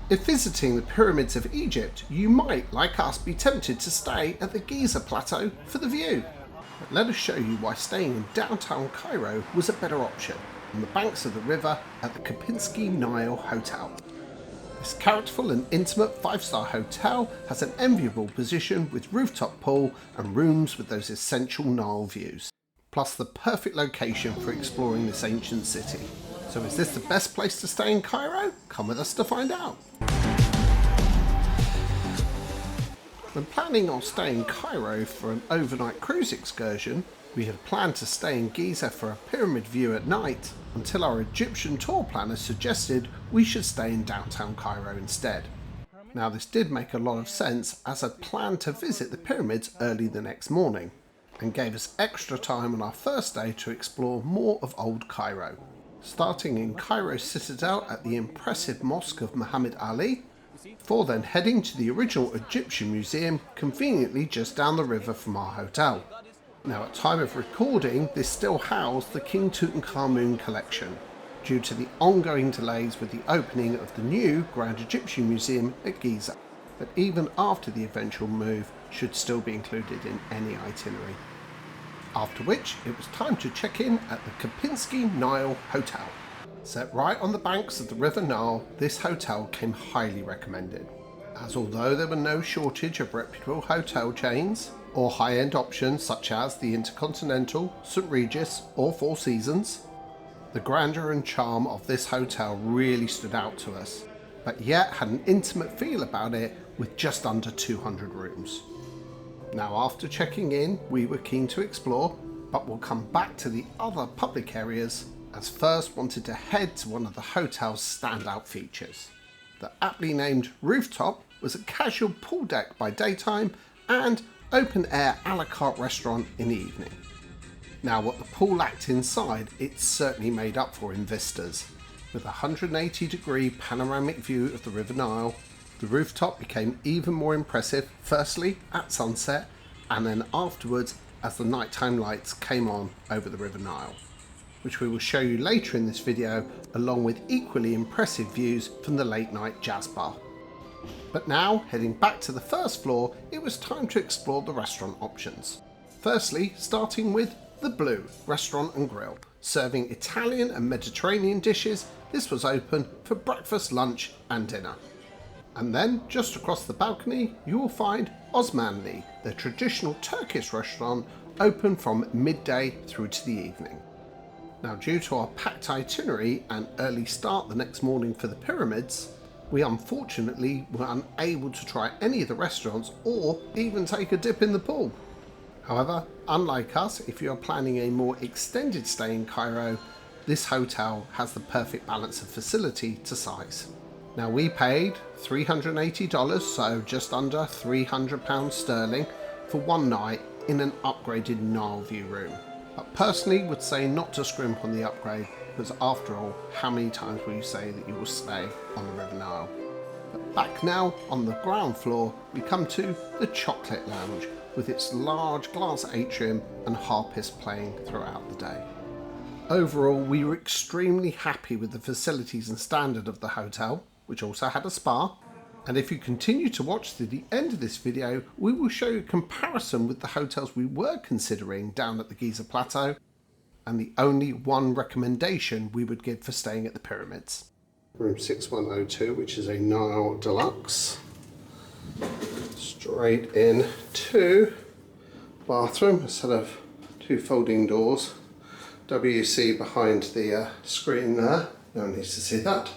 If visiting the Pyramids of Egypt, you might, like us, be tempted to stay at the Giza plateau for the view. But let us show you why staying in downtown Cairo was a better option, on the banks of the river at the Kempinski Nile Hotel. This characterful and intimate 5-star hotel has an enviable position with rooftop pool and rooms with those essential Nile views, plus the perfect location for exploring this ancient city. So is this the best place to stay in Cairo? Come with us to find out. When planning on staying in Cairo for an overnight cruise excursion, we had planned to stay in Giza for a pyramid view at night until our Egyptian tour planner suggested we should stay in downtown Cairo instead. Now this did make a lot of sense as I'd planned to visit the pyramids early the next morning and gave us extra time on our first day to explore more of Old Cairo. Starting in Cairo Citadel at the impressive Mosque of Muhammad Ali, before then heading to the original Egyptian Museum conveniently just down the river from our hotel. Now at time of recording, this still housed the King Tutankhamun collection, due to the ongoing delays with the opening of the new Grand Egyptian Museum at Giza, but even after the eventual move should still be included in any itinerary. After which, it was time to check in at the Kempinski Nile Hotel. Set right on the banks of the River Nile, this hotel came highly recommended, as although there were no shortage of reputable hotel chains or high-end options such as the Intercontinental, St Regis or Four Seasons, the grandeur and charm of this hotel really stood out to us, but yet had an intimate feel about it with just under 200 rooms. Now after checking in, we were keen to explore, but we'll come back to the other public areas, as first wanted to head to one of the hotel's standout features. The aptly named Rooftop was a casual pool deck by daytime and open air a la carte restaurant in the evening. Now what the pool lacked inside, it certainly made up for in vistas. With a 180-degree panoramic view of the River Nile, the rooftop became even more impressive, firstly at sunset and then afterwards as the nighttime lights came on over the River Nile, which we will show you later in this video, along with equally impressive views from the late night jazz bar. But now, heading back to the first floor, it was time to explore the restaurant options. Firstly, starting with The Blue Restaurant and Grill. Serving Italian and Mediterranean dishes, this was open for breakfast, lunch and dinner. And then, just across the balcony, you will find Osmanli, the traditional Turkish restaurant, open from midday through to the evening. Now, due to our packed itinerary and early start the next morning for the pyramids, we unfortunately were unable to try any of the restaurants or even take a dip in the pool. However, unlike us, if you are planning a more extended stay in Cairo, this hotel has the perfect balance of facility to size. Now we paid $380, so just under £300 sterling for one night in an upgraded Nile View room. But personally would say not to scrimp on the upgrade, because after all, how many times will you say that you will stay on the River Nile? But back now on the ground floor, we come to the Chocolate Lounge with its large glass atrium and harpists playing throughout the day. Overall, we were extremely happy with the facilities and standard of the hotel, which also had a spa. And if you continue to watch to the end of this video, we will show you a comparison with the hotels we were considering down at the Giza Plateau, and the only one recommendation we would give for staying at the pyramids. Room 6102, which is a Nile Deluxe. Straight in to bathroom, a set of two folding doors. WC behind the screen there, no one needs to see that.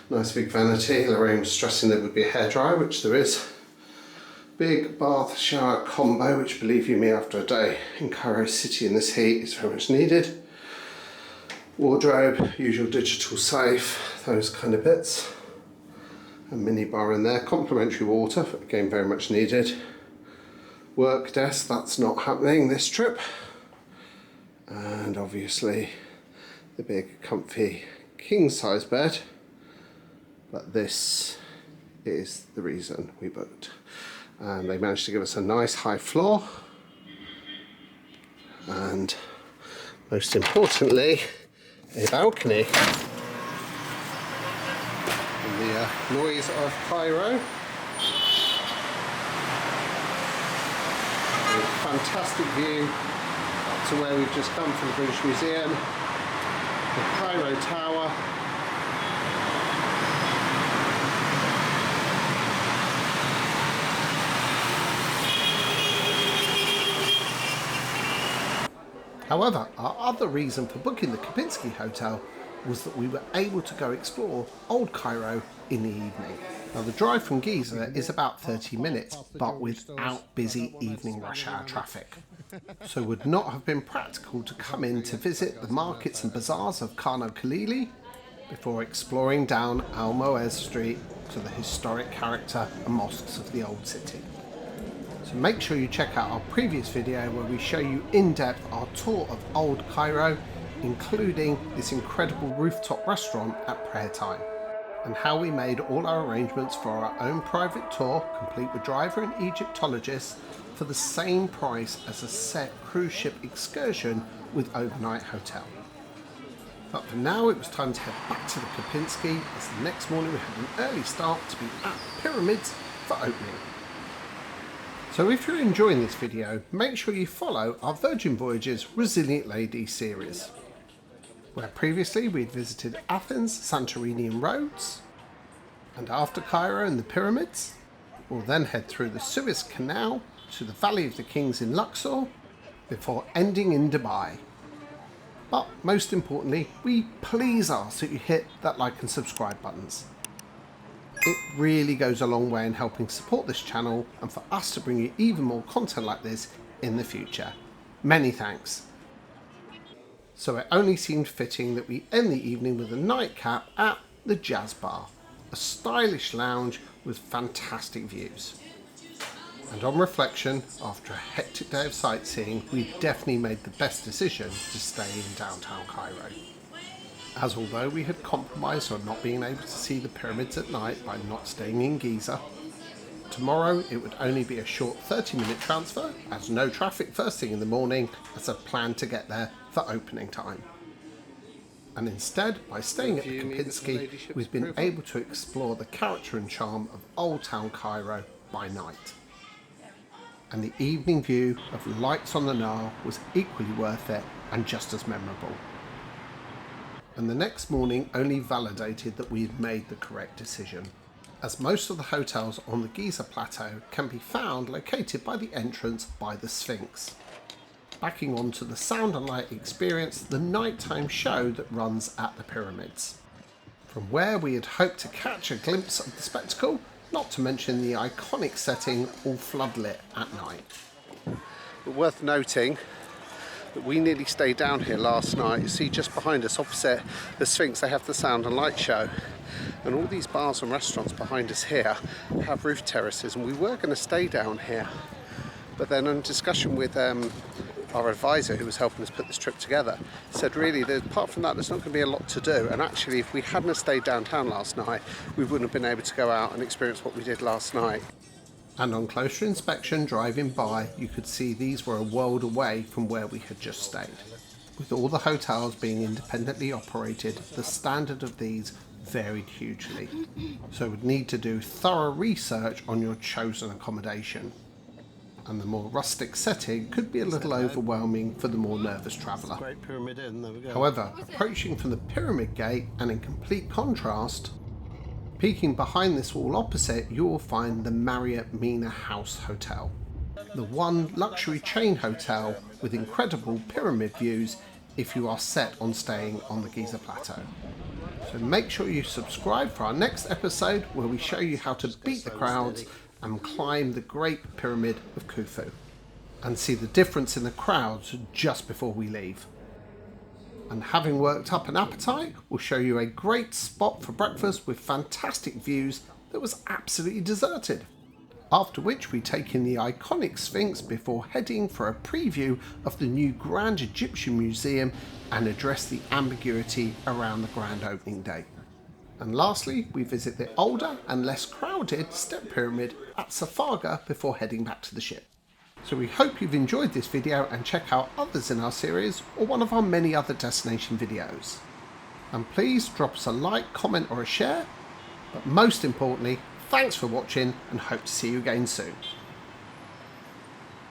Nice big vanity. Lorraine was stressing there would be a hairdryer, which there is. Big bath shower combo, which believe you me, after a day in Cairo City in this heat is very much needed. Wardrobe, usual digital safe, those kind of bits. A mini bar in there, complimentary water, again very much needed. Work desk, that's not happening this trip. And obviously the big comfy king size bed. But this is the reason we booked. And they managed to give us a nice high floor. And most importantly, a balcony. And the noise of Cairo. A fantastic view up to where we've just come from the British Museum, the Cairo Tower. However, our other reason for booking the Kempinski Hotel was that we were able to go explore Old Cairo in the evening. Now the drive from Giza is about 30 minutes, but without busy evening rush hour traffic. So it would not have been practical to come in to visit the markets and bazaars of Kano Khalili before exploring down Al Moez Street to the historic character and mosques of the old city. So make sure you check out our previous video where we show you in depth our tour of Old Cairo, including this incredible rooftop restaurant at prayer time, and how we made all our arrangements for our own private tour, complete with driver and Egyptologist, for the same price as a set cruise ship excursion with overnight hotel. But for now it was time to head back to the Kempinski, as the next morning we had an early start to be at the Pyramids for opening. So if you're enjoying this video, make sure you follow our Virgin Voyages Resilient Lady series, where previously we'd visited Athens, Santorini and Rhodes, and after Cairo and the Pyramids, we'll then head through the Suez Canal to the Valley of the Kings in Luxor, before ending in Dubai. But most importantly, we please ask that you hit that like and subscribe buttons. It really goes a long way in helping support this channel and for us to bring you even more content like this in the future. Many thanks. So it only seemed fitting that we end the evening with a nightcap at the Jazz Bar, a stylish lounge with fantastic views. And on reflection, after a hectic day of sightseeing, we definitely made the best decision to stay in downtown Cairo. As although we had compromised on not being able to see the pyramids at night by not staying in Giza, tomorrow it would only be a short 30-minute transfer, as no traffic first thing in the morning, as I planned to get there for opening time. And instead, by staying at the Kempinski, we've been able to explore the character and charm of Old Town Cairo by night. And the evening view of lights on the Nile was equally worth it and just as memorable. And the next morning only validated that we had made the correct decision, as most of the hotels on the Giza Plateau can be found located by the entrance by the Sphinx, backing onto the sound and light experience, the nighttime show that runs at the pyramids, from where we had hoped to catch a glimpse of the spectacle, not to mention the iconic setting all floodlit at night. But worth noting that we nearly stayed down here last night. You see just behind us opposite the Sphinx they have the sound and light show, and all these bars and restaurants behind us here have roof terraces, and we were going to stay down here, but then in discussion with our advisor who was helping us put this trip together, said really apart from that there's not going to be a lot to do, and actually if we hadn't stayed downtown last night we wouldn't have been able to go out and experience what we did last night. And on closer inspection driving by, you could see these were a world away from where we had just stayed. With all the hotels being independently operated, the standard of these varied hugely, so would need to do thorough research on your chosen accommodation. And the more rustic setting could be a little overwhelming for the more nervous traveller. However, approaching from the Pyramid Gate and in complete contrast, peeking behind this wall opposite, you will find the Marriott Mena House Hotel, the one luxury chain hotel with incredible pyramid views if you are set on staying on the Giza Plateau. So make sure you subscribe for our next episode where we show you how to beat the crowds and climb the Great Pyramid of Khufu, and see the difference in the crowds just before we leave. And having worked up an appetite, we'll show you a great spot for breakfast with fantastic views that was absolutely deserted. After which we take in the iconic Sphinx before heading for a preview of the new Grand Egyptian Museum and address the ambiguity around the grand opening day. And lastly, we visit the older and less crowded Step Pyramid at Safaga before heading back to the ship. So we hope you've enjoyed this video and check out others in our series or one of our many other destination videos. And please drop us a like, comment or a share, But most importantly, thanks for watching and hope to see you again soon.